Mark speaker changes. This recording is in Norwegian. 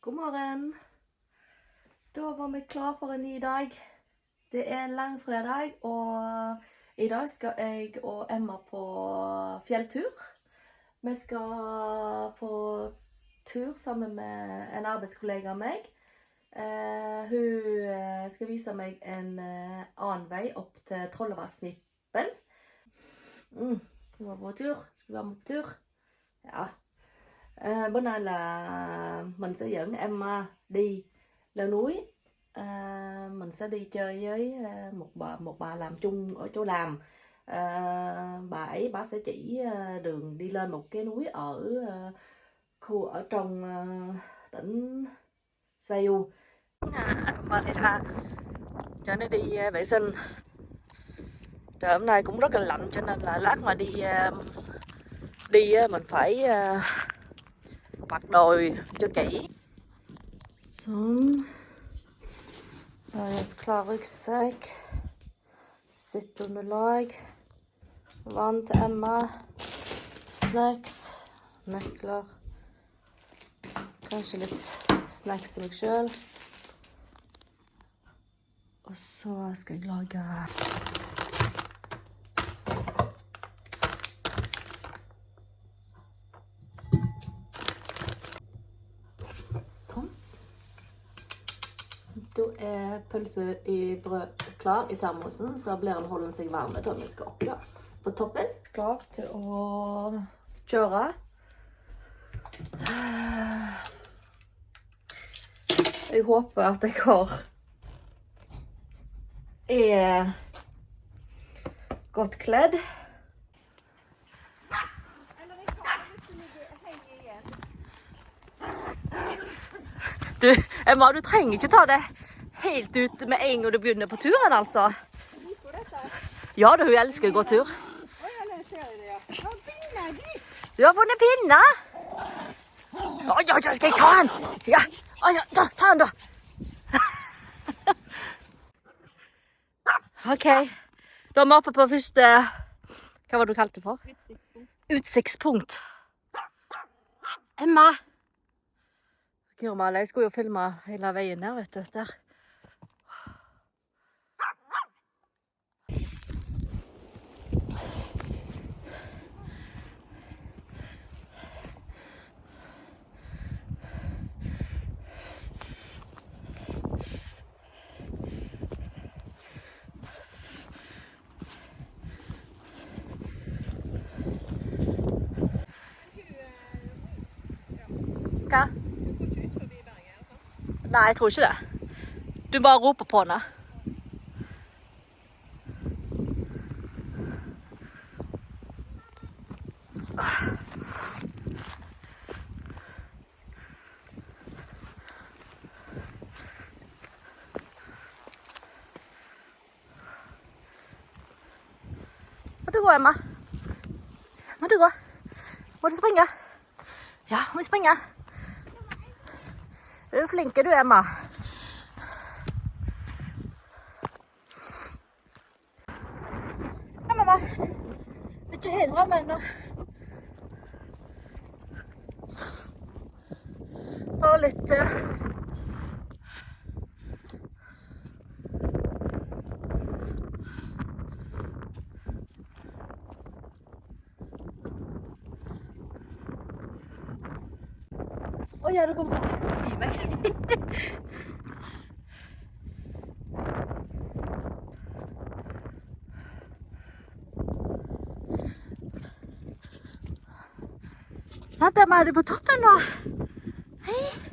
Speaker 1: God morgen. Da var vi klar for en ny dag. Det er en langfredag, og i dag skal jeg og Emma på fjelltur. Vi skal på tur sammen med en arbeidskollega av meg. Hun skal vise meg en annen vei opp til Trollevassnippen. Du var på tur. Skal du være med på tur? Ja. Bữa nay là mình sẽ dẫn Emma đi leo núi. Mình sẽ đi chơi với một bà làm chung ở chỗ làm. Bà sẽ chỉ đường đi lên một cái núi ở khu ở trong tỉnh Seoul. Anh và thầy Tha cho nó đi vệ sinh. Trời hôm nay cũng rất là lạnh cho nên là lát mà đi mình phải mặc đồ cho kỹ. Sånn. Da har jeg et klar ryggsekk. Sitteunderlag. Vann til Emma. Snacks. Nøkler. Kanskje litt snacks til meg selv. Og så skal jeg lage sånn. Da er pølse i brød klar i termosen, så blir den holden seg varme til vi skal oppi da. På toppen. Klar til å kjøre. Jeg håper at jeg er godt kledd. Du, Emma, du trenger ikke ta det helt ut med en gang du begynner på turen, altså. Ja, hun elsker å gå tur. Du har funnet pinne. Ja, skal jeg ta den? Ja, ta den da. Ok, da er vi oppe på første, hva var det du kalte det for? Utsiktspunkt. Emma. Jeg skulle jo filme hele veien her, vet du, der. Hva? Nei, jeg tror ikke det. Du bare roper på henne. Må du gå, Emma? Må du gå? Må du springe? Ja, må vi springe? Du er flink, du, Emma. Ja, mamma. Det er ikke helt ramme ennå. Bare litt... ja, det kommer i meg. Sant, Emma, er du på toppen nå? Hei.